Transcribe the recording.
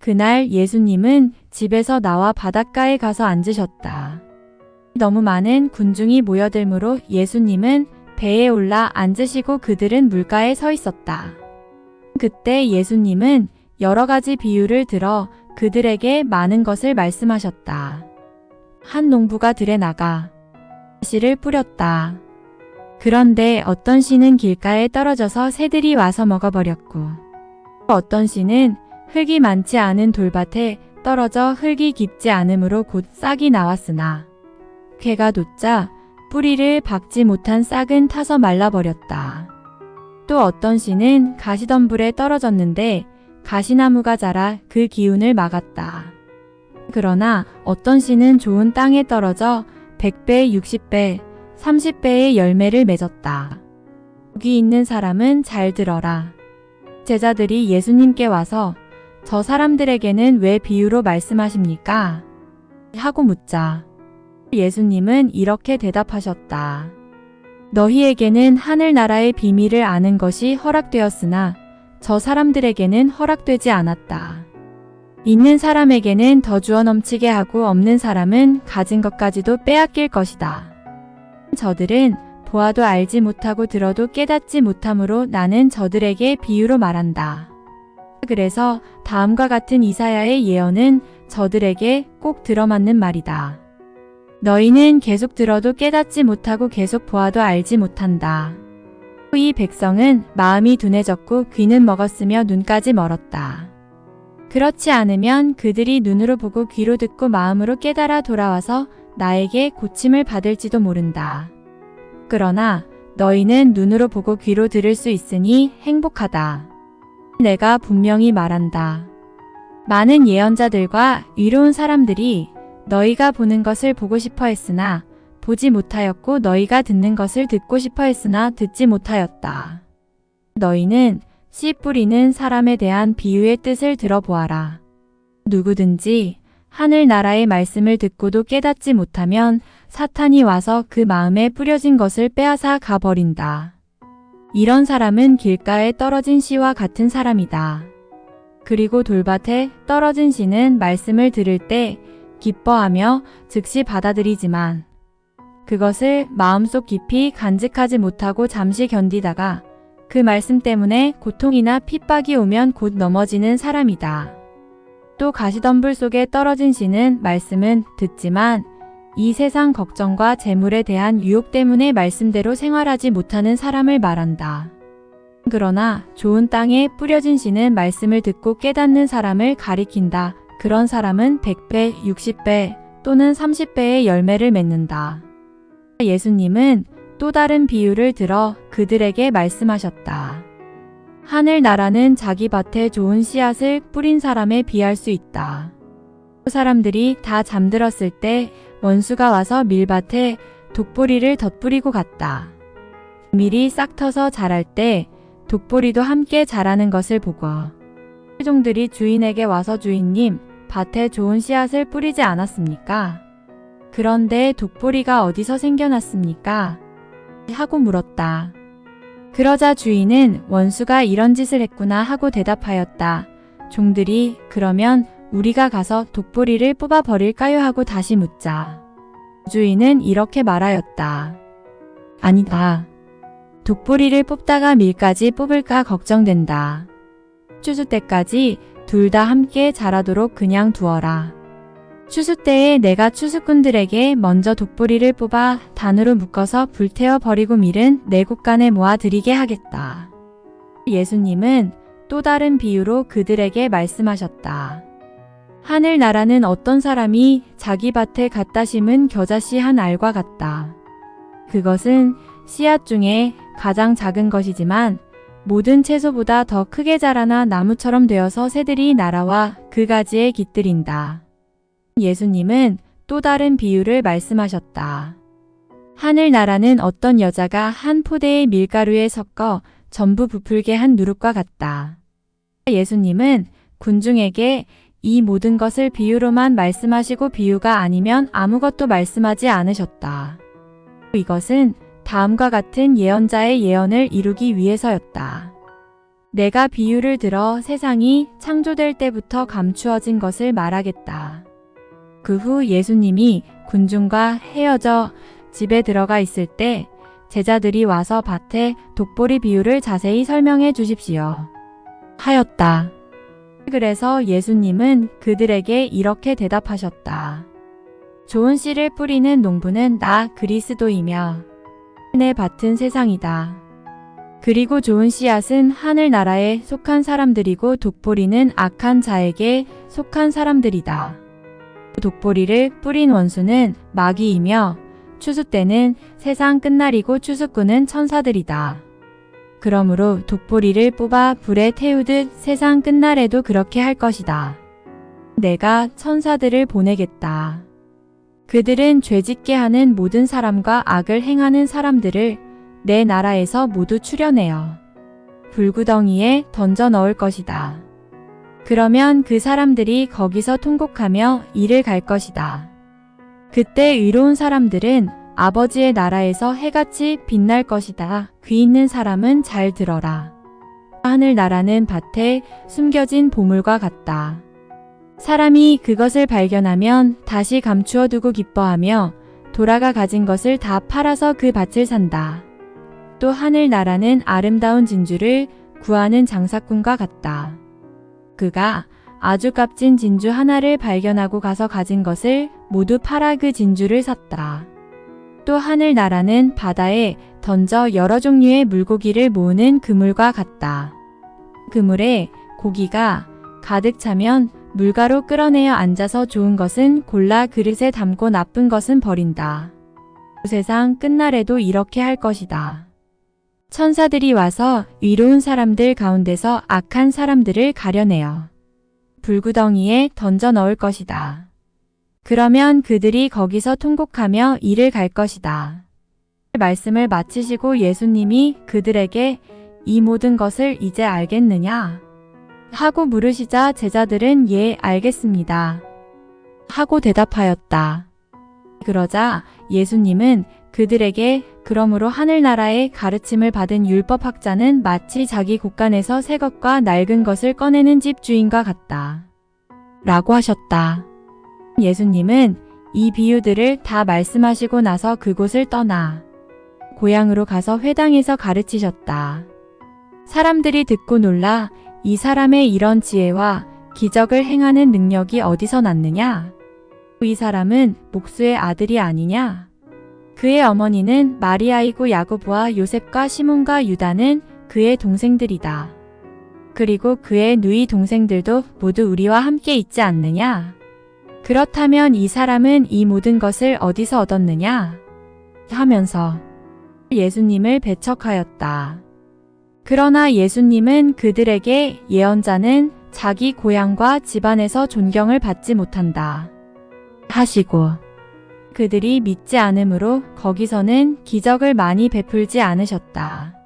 그날 예수님은 집에서 나와 바닷가에 가서 앉으셨다. 너무 많은 군중이 모여들므로 예수님은 배에 올라 앉으시고 그들은 물가에 서 있었다. 그때 예수님은 여러 가지 비유를 들어 그들에게 많은 것을 말씀하셨다. 한 농부가 들에 나가 씨를 뿌렸다. 그런데 어떤 씨는 길가에 떨어져서 새들이 와서 먹어버렸고, 어떤 씨는 흙이 많지 않은 돌밭에 떨어져 흙이 깊지 않으므로 곧 싹이 나왔으나 해가 돋자 뿌리를 박지 못한 싹은 타서 말라버렸다. 또 어떤 씨는 가시덤불에 떨어졌는데 가시나무가 자라 그 기운을 막았다. 그러나 어떤 씨는 좋은 땅에 떨어져 100배, 60배, 30배의 열매를 맺었다. 여기 있는 사람은 잘 들어라. 제자들이 예수님께 와서 저 사람들에게는 왜 비유로 말씀하십니까? 하고 묻자 예수님은 이렇게 대답하셨다. 너희에게는 하늘나라의 비밀을 아는 것이 허락되었으나 저 사람들에게는 허락되지 않았다. 있는 사람에게는 더 주어 넘치게 하고 없는 사람은 가진 것까지도 빼앗길 것이다. 저들은 보아도 알지 못하고 들어도 깨닫지 못함으로 나는 저들에게 비유로 말한다. 그래서 다음과 같은 이사야의 예언은 저들에게 꼭 들어맞는 말이다. 너희는 계속 들어도 깨닫지 못하고 계속 보아도 알지 못한다. 이 백성은 마음이 둔해졌고 귀는 먹었으며 눈까지 멀었다. 그렇지 않으면 그들이 눈으로 보고 귀로 듣고 마음으로 깨달아 돌아와서 나에게 고침을 받을지도 모른다. 그러나 너희는 눈으로 보고 귀로 들을 수 있으니 행복하다. 내가 분명히 말한다. 많은 예언자들과 의로운 사람들이 너희가 보는 것을 보고 싶어 했으나 보지 못하였고 너희가 듣는 것을 듣고 싶어 했으나 듣지 못하였다. 너희는 씨 뿌리는 사람에 대한 비유의 뜻을 들어보아라. 누구든지 하늘나라의 말씀을 듣고도 깨닫지 못하면 사탄이 와서 그 마음에 뿌려진 것을 빼앗아 가버린다. 이런 사람은 길가에 떨어진 씨와 같은 사람이다. 그리고 돌밭에 떨어진 씨는 말씀을 들을 때 기뻐하며 즉시 받아들이지만 그것을 마음속 깊이 간직하지 못하고 잠시 견디다가 그 말씀 때문에 고통이나 핍박이 오면 곧 넘어지는 사람이다. 또 가시덤불 속에 떨어진 씨는 말씀은 듣지만 이 세상 걱정과 재물에 대한 유혹 때문에 말씀대로 생활하지 못하는 사람을 말한다. 그러나 좋은 땅에 뿌려진 씨는 말씀을 듣고 깨닫는 사람을 가리킨다. 그런 사람은 100배, 60배 또는 30배의 열매를 맺는다. 예수님은 또 다른 비유를 들어 그들에게 말씀하셨다. 하늘나라는 자기 밭에 좋은 씨앗을 뿌린 사람에 비할 수 있다. 사람들이 다 잠들었을 때 원수가 와서 밀밭에 독보리를 덧뿌리고 갔다. 밀이 싹 터서 자랄 때 독보리도 함께 자라는 것을 보고 종들이 주인에게 와서 주인님, 밭에 좋은 씨앗을 뿌리지 않았습니까? 그런데 독보리가 어디서 생겨났습니까? 하고 물었다. 그러자 주인은 원수가 이런 짓을 했구나 하고 대답하였다. 종들이 그러면 우리가 가서 독보리를 뽑아 버릴까요? 하고 다시 묻자. 주인은 이렇게 말하였다. 아니다. 독보리를 뽑다가 밀까지 뽑을까 걱정된다. 추수 때까지 둘 다 함께 자라도록 그냥 두어라. 추수 때에 내가 추수꾼들에게 먼저 독보리를 뽑아 단으로 묶어서 불태워 버리고 밀은 내 곳간에 모아 드리게 하겠다. 예수님은 또 다른 비유로 그들에게 말씀하셨다. 하늘나라는 어떤 사람이 자기 밭에 갖다 심은 겨자씨 한 알과 같다. 그것은 씨앗 중에 가장 작은 것이지만 모든 채소보다 더 크게 자라나 나무처럼 되어서 새들이 날아와 그 가지에 깃들인다. 예수님은 또 다른 비유를 말씀하셨다. 하늘나라는 어떤 여자가 한 포대의 밀가루에 섞어 전부 부풀게 한 누룩과 같다. 예수님은 군중에게 이 모든 것을 비유로만 말씀하시고 비유가 아니면 아무것도 말씀하지 않으셨다. 이것은 다음과 같은 예언자의 예언을 이루기 위해서였다. 내가 비유를 들어 세상이 창조될 때부터 감추어진 것을 말하겠다. 그 후 예수님이 군중과 헤어져 집에 들어가 있을 때 제자들이 와서 밭의 독보리 비유를 자세히 설명해 주십시오 하였다. 그래서 예수님은 그들에게 이렇게 대답하셨다. 좋은 씨를 뿌리는 농부는 나 그리스도이며 내 밭은 세상이다. 그리고 좋은 씨앗은 하늘나라에 속한 사람들이고 독보리는 악한 자에게 속한 사람들이다. 독보리를 뿌린 원수는 마귀이며 추수 때는 세상 끝날이고 추수꾼은 천사들이다. 그러므로 독보리를 뽑아 불에 태우듯 세상 끝날에도 그렇게 할 것이다. 내가 천사들을 보내겠다. 그들은 죄짓게 하는 모든 사람과 악을 행하는 사람들을 내 나라에서 모두 추려내어 불구덩이에 던져 넣을 것이다. 그러면 그 사람들이 거기서 통곡하며 이를 갈 것이다. 그때 의로운 사람들은 아버지의 나라에서 해같이 빛날 것이다. 귀 있는 사람은 잘 들어라. 하늘나라는 밭에 숨겨진 보물과 같다. 사람이 그것을 발견하면 다시 감추어 두고 기뻐하며 돌아가 가진 것을 다 팔아서 그 밭을 산다. 또 하늘나라는 아름다운 진주를 구하는 장사꾼과 같다. 그가 아주 값진 진주 하나를 발견하고 가서 가진 것을 모두 팔아 그 진주를 샀다. 또 하늘나라는 바다에 던져 여러 종류의 물고기를 모으는 그물과 같다. 그물에 고기가 가득 차면 물가로 끌어내어 앉아서 좋은 것은 골라 그릇에 담고 나쁜 것은 버린다. 세상 끝날에도 이렇게 할 것이다. 천사들이 와서 의로운 사람들 가운데서 악한 사람들을 가려내어 불구덩이에 던져 넣을 것이다. 그러면 그들이 거기서 통곡하며 이를 갈 것이다. 말씀을 마치시고 예수님이 그들에게 이 모든 것을 이제 알겠느냐? 하고 물으시자 제자들은 예, 알겠습니다. 하고 대답하였다. 그러자 예수님은 그들에게 그러므로 하늘나라의 가르침을 받은 율법학자는 마치 자기 곳간에서 새 것과 낡은 것을 꺼내는 집주인과 같다. 라고 하셨다. 예수님은 이 비유들을 다 말씀하시고 나서 그곳을 떠나 고향으로 가서 회당에서 가르치셨다. 사람들이 듣고 놀라 이 사람의 이런 지혜와 기적을 행하는 능력이 어디서 났느냐? 이 사람은 목수의 아들이 아니냐? 그의 어머니는 마리아이고 야고보와 요셉과 시몬과 유다는 그의 동생들이다. 그리고 그의 누이 동생들도 모두 우리와 함께 있지 않느냐? 그렇다면 이 사람은 이 모든 것을 어디서 얻었느냐? 하면서 예수님을 배척하였다. 그러나 예수님은 그들에게 예언자는 자기 고향과 집안에서 존경을 받지 못한다 하시고 그들이 믿지 않으므로 거기서는 기적을 많이 베풀지 않으셨다.